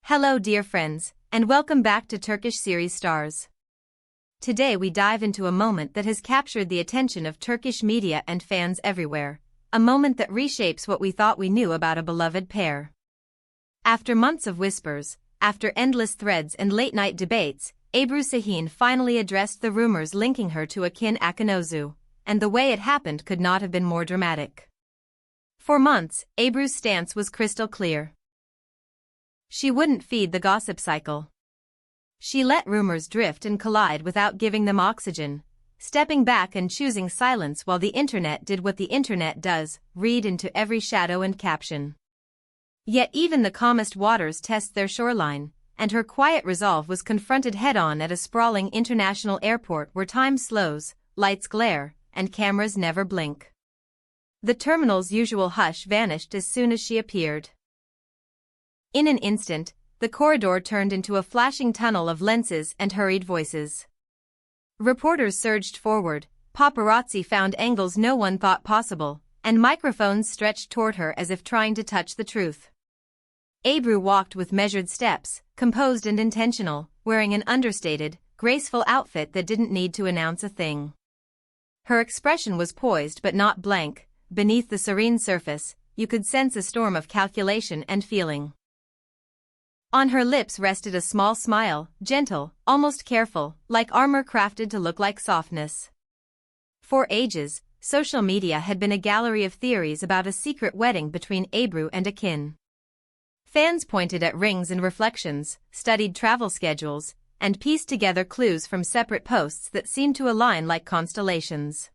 Hello dear friends, and welcome back to Turkish series stars. Today we dive into a moment that has captured the attention of Turkish media and fans everywhere, a moment that reshapes what we thought we knew about a beloved pair. After months of whispers, after endless threads and late-night debates, Ebru Şahin finally addressed the rumors linking her to Akın Akınözü, and the way it happened could not have been more dramatic. For months, Ebru's stance was crystal clear. She wouldn't feed the gossip cycle. She let rumors drift and collide without giving them oxygen, stepping back and choosing silence while the internet did what the internet does, read into every shadow and caption. Yet even the calmest waters test their shoreline, and her quiet resolve was confronted head-on at a sprawling international airport where time slows, lights glare, and cameras never blink. The terminal's usual hush vanished as soon as she appeared. In an instant, the corridor turned into a flashing tunnel of lenses and hurried voices. Reporters surged forward, paparazzi found angles no one thought possible, and microphones stretched toward her as if trying to touch the truth. Ebru walked with measured steps, composed and intentional, wearing an understated, graceful outfit that didn't need to announce a thing. Her expression was poised but not blank. Beneath the serene surface, you could sense a storm of calculation and feeling. On her lips rested a small smile, gentle, almost careful, like armor crafted to look like softness. For ages, social media had been a gallery of theories about a secret wedding between Ebru and Akın. Fans pointed at rings and reflections, studied travel schedules, and pieced together clues from separate posts that seemed to align like constellations.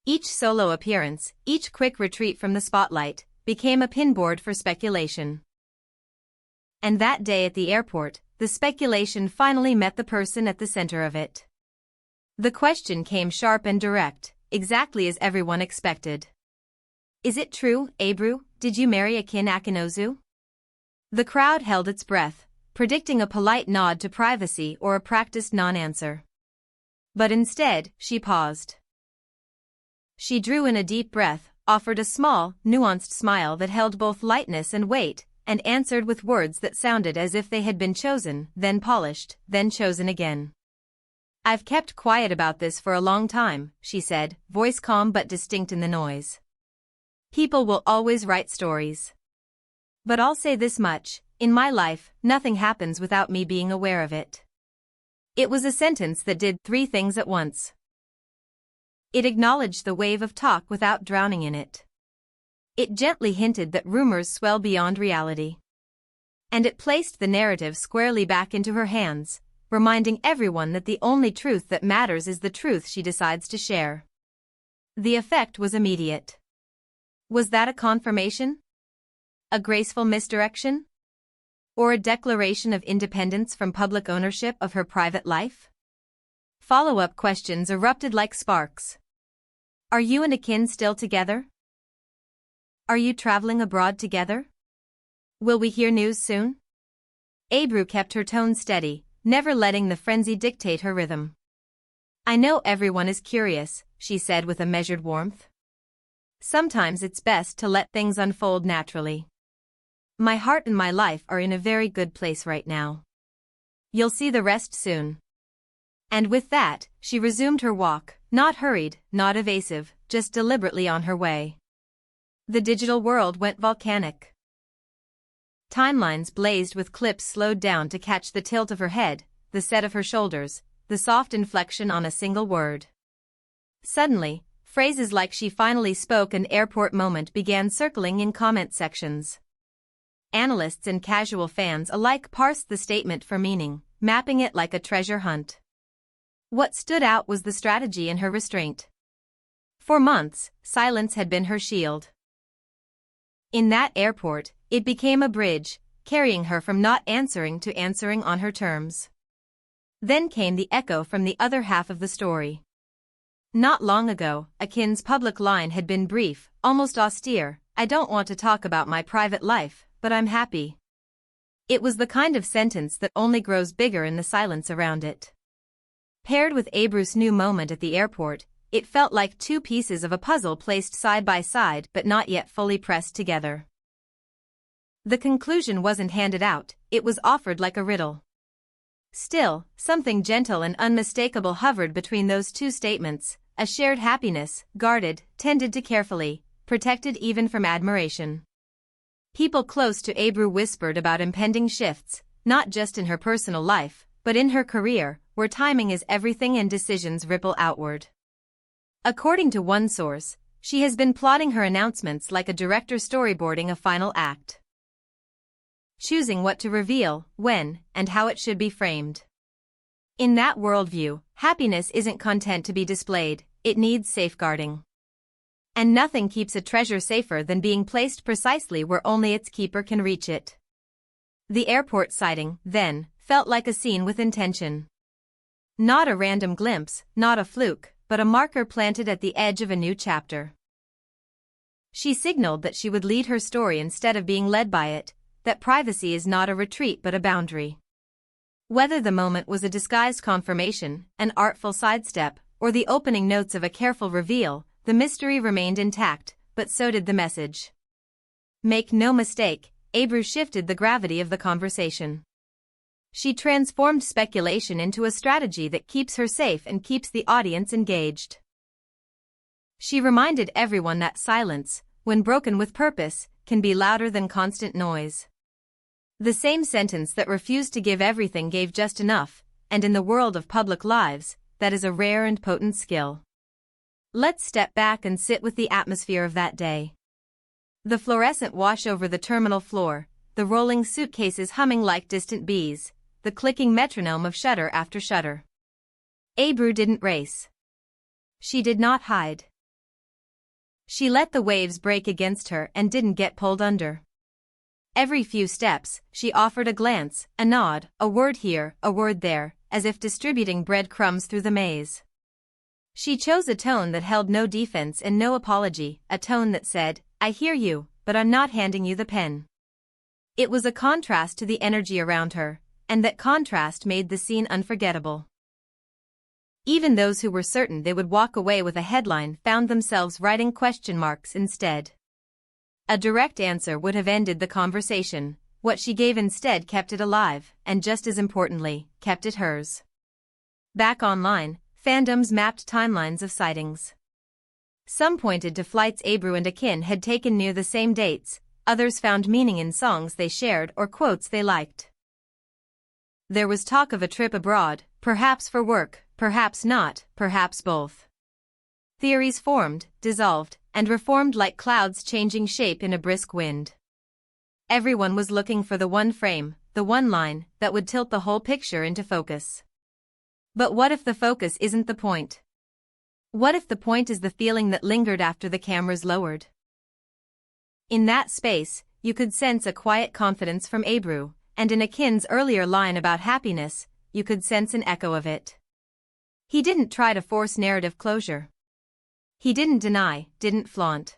Each solo appearance, each quick retreat from the spotlight, became a pinboard for speculation. And that day at the airport, the speculation finally met the person at the center of it. The question came sharp and direct, exactly as everyone expected. Is it true, Ebru, did you marry Akın Akınözü? The crowd held its breath, predicting a polite nod to privacy or a practiced non-answer. But instead, she paused. She drew in a deep breath, offered a small, nuanced smile that held both lightness and weight, and answered with words that sounded as if they had been chosen, then polished, then chosen again. I've kept quiet about this for a long time, she said, voice calm but distinct in the noise. People will always write stories. But I'll say this much, in my life, nothing happens without me being aware of it. It was a sentence that did three things at once. It acknowledged the wave of talk without drowning in it. It gently hinted that rumors swell beyond reality. And it placed the narrative squarely back into her hands, reminding everyone that the only truth that matters is the truth she decides to share. The effect was immediate. Was that a confirmation? A graceful misdirection? Or a declaration of independence from public ownership of her private life? Follow-up questions erupted like sparks. Are you and Akın still together? Are you traveling abroad together? Will we hear news soon? Ebru kept her tone steady, never letting the frenzy dictate her rhythm. I know everyone is curious, she said with a measured warmth. Sometimes it's best to let things unfold naturally. My heart and my life are in a very good place right now. You'll see the rest soon. And with that, she resumed her walk, not hurried, not evasive, just deliberately on her way. The digital world went volcanic. Timelines blazed with clips slowed down to catch the tilt of her head, the set of her shoulders, the soft inflection on a single word. Suddenly, phrases like "she finally spoke" and "airport moment" began circling in comment sections. Analysts and casual fans alike parsed the statement for meaning, mapping it like a treasure hunt. What stood out was the strategy in her restraint. For months, silence had been her shield. In that airport, it became a bridge, carrying her from not answering to answering on her terms. Then came the echo from the other half of the story. Not long ago, Akın's public line had been brief, almost austere. I don't want to talk about my private life, but I'm happy. It was the kind of sentence that only grows bigger in the silence around it. Paired with Ebru's new moment at the airport, it felt like two pieces of a puzzle placed side by side but not yet fully pressed together. The conclusion wasn't handed out, it was offered like a riddle. Still, something gentle and unmistakable hovered between those two statements, a shared happiness, guarded, tended to carefully, protected even from admiration. People close to Ebru whispered about impending shifts, not just in her personal life, but in her career, where timing is everything and decisions ripple outward. According to one source, she has been plotting her announcements like a director storyboarding a final act, choosing what to reveal, when, and how it should be framed. In that worldview, happiness isn't content to be displayed, it needs safeguarding. And nothing keeps a treasure safer than being placed precisely where only its keeper can reach it. The airport sighting, then, felt like a scene with intention. Not a random glimpse, not a fluke, but a marker planted at the edge of a new chapter. She signaled that she would lead her story instead of being led by it, that privacy is not a retreat but a boundary. Whether the moment was a disguised confirmation, an artful sidestep, or the opening notes of a careful reveal, the mystery remained intact, but so did the message. Make no mistake, Ebru shifted the gravity of the conversation. She transformed speculation into a strategy that keeps her safe and keeps the audience engaged. She reminded everyone that silence, when broken with purpose, can be louder than constant noise. The same sentence that refused to give everything gave just enough, and in the world of public lives, that is a rare and potent skill. Let's step back and sit with the atmosphere of that day. The fluorescent wash over the terminal floor, the rolling suitcases humming like distant bees, the clicking metronome of shutter after shutter. Ebru didn't race. She did not hide. She let the waves break against her and didn't get pulled under. Every few steps, she offered a glance, a nod, a word here, a word there, as if distributing breadcrumbs through the maze. She chose a tone that held no defense and no apology, a tone that said, "I hear you, but I'm not handing you the pen." It was a contrast to the energy around her, and that contrast made the scene unforgettable. Even those who were certain they would walk away with a headline found themselves writing question marks instead. A direct answer would have ended the conversation. What she gave instead kept it alive, and just as importantly, kept it hers. Back online, fandoms mapped timelines of sightings. Some pointed to flights Ebru and Akın had taken near the same dates, others found meaning in songs they shared or quotes they liked. There was talk of a trip abroad, perhaps for work, perhaps not, perhaps both. Theories formed, dissolved, and reformed like clouds changing shape in a brisk wind. Everyone was looking for the one frame, the one line, that would tilt the whole picture into focus. But what if the focus isn't the point? What if the point is the feeling that lingered after the cameras lowered? In that space, you could sense a quiet confidence from Ebru, and in Akın's earlier line about happiness, you could sense an echo of it. He didn't try to force narrative closure. He didn't deny, didn't flaunt.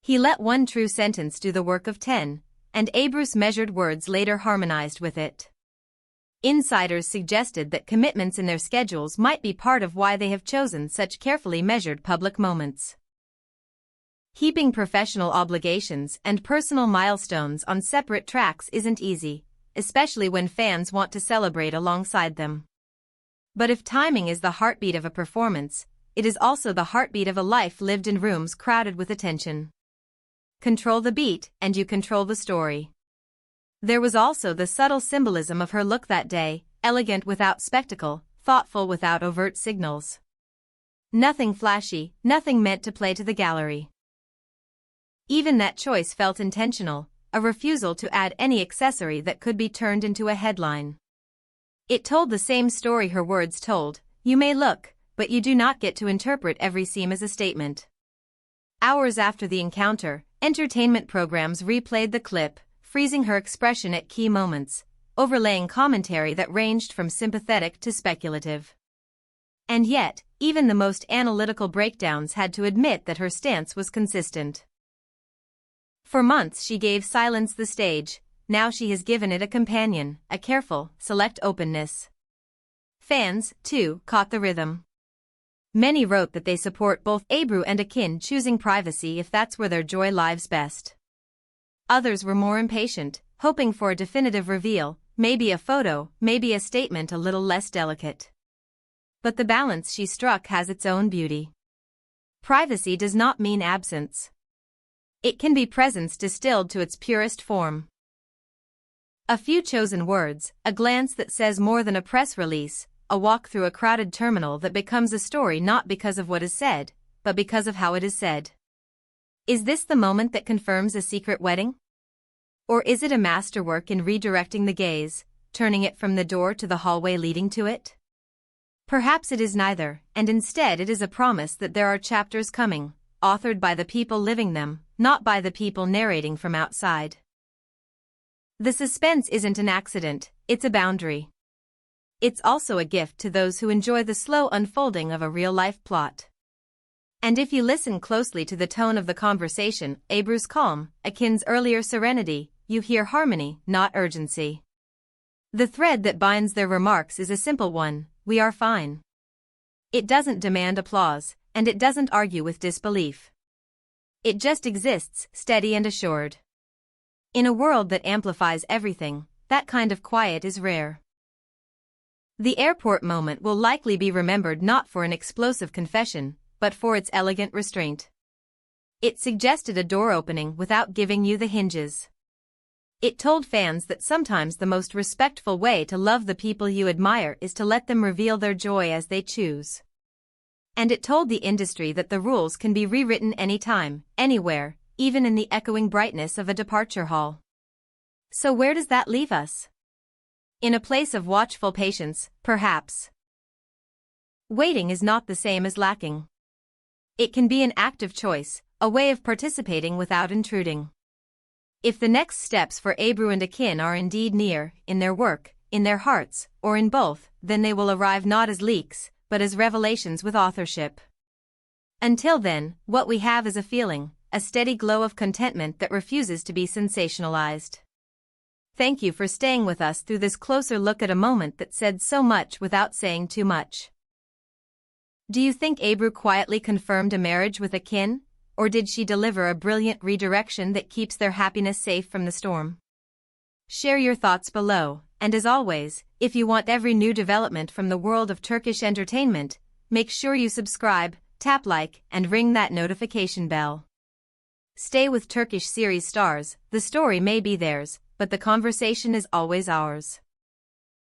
He let one true sentence do the work of 10, and Ebru's measured words later harmonized with it. Insiders suggested that commitments in their schedules might be part of why they have chosen such carefully measured public moments. Keeping professional obligations and personal milestones on separate tracks isn't easy, especially when fans want to celebrate alongside them. But if timing is the heartbeat of a performance, it is also the heartbeat of a life lived in rooms crowded with attention. Control the beat, and you control the story. There was also the subtle symbolism of her look that day, elegant without spectacle, thoughtful without overt signals. Nothing flashy, nothing meant to play to the gallery. Even that choice felt intentional, a refusal to add any accessory that could be turned into a headline. It told the same story her words told. You may look, but you do not get to interpret every seam as a statement. Hours after the encounter, entertainment programs replayed the clip, freezing her expression at key moments, overlaying commentary that ranged from sympathetic to speculative. And yet, even the most analytical breakdowns had to admit that her stance was consistent. For months she gave silence the stage, now she has given it a companion, a careful, select openness. Fans, too, caught the rhythm. Many wrote that they support both Ebru and Akın choosing privacy if that's where their joy lives best. Others were more impatient, hoping for a definitive reveal, maybe a photo, maybe a statement a little less delicate. But the balance she struck has its own beauty. Privacy does not mean absence. It can be presence distilled to its purest form. A few chosen words, a glance that says more than a press release, a walk through a crowded terminal that becomes a story not because of what is said, but because of how it is said. Is this the moment that confirms a secret wedding? Or is it a masterwork in redirecting the gaze, turning it from the door to the hallway leading to it? Perhaps it is neither, and instead it is a promise that there are chapters coming, authored by the people living them, not by the people narrating from outside. The suspense isn't an accident, it's a boundary. It's also a gift to those who enjoy the slow unfolding of a real-life plot. And if you listen closely to the tone of the conversation, Ebru's calm, Akın's earlier serenity, you hear harmony, not urgency. The thread that binds their remarks is a simple one: we are fine. It doesn't demand applause, and it doesn't argue with disbelief. It just exists, steady and assured. In a world that amplifies everything, that kind of quiet is rare. The airport moment will likely be remembered not for an explosive confession, but for its elegant restraint. It suggested a door opening without giving you the hinges. It told fans that sometimes the most respectful way to love the people you admire is to let them reveal their joy as they choose. And it told the industry that the rules can be rewritten anytime, anywhere, even in the echoing brightness of a departure hall. So where does that leave us? In a place of watchful patience, perhaps. Waiting is not the same as lacking. It can be an active choice, a way of participating without intruding. If the next steps for Ebru and Akın are indeed near, in their work, in their hearts, or in both, then they will arrive not as leaks, but as revelations with authorship. Until then, what we have is a feeling, a steady glow of contentment that refuses to be sensationalized. Thank you for staying with us through this closer look at a moment that said so much without saying too much. Do you think Ebru quietly confirmed a marriage with Akın, or did she deliver a brilliant redirection that keeps their happiness safe from the storm? Share your thoughts below, and as always, if you want every new development from the world of Turkish entertainment, make sure you subscribe, tap like, and ring that notification bell. Stay with Turkish series stars. The story may be theirs, but the conversation is always ours.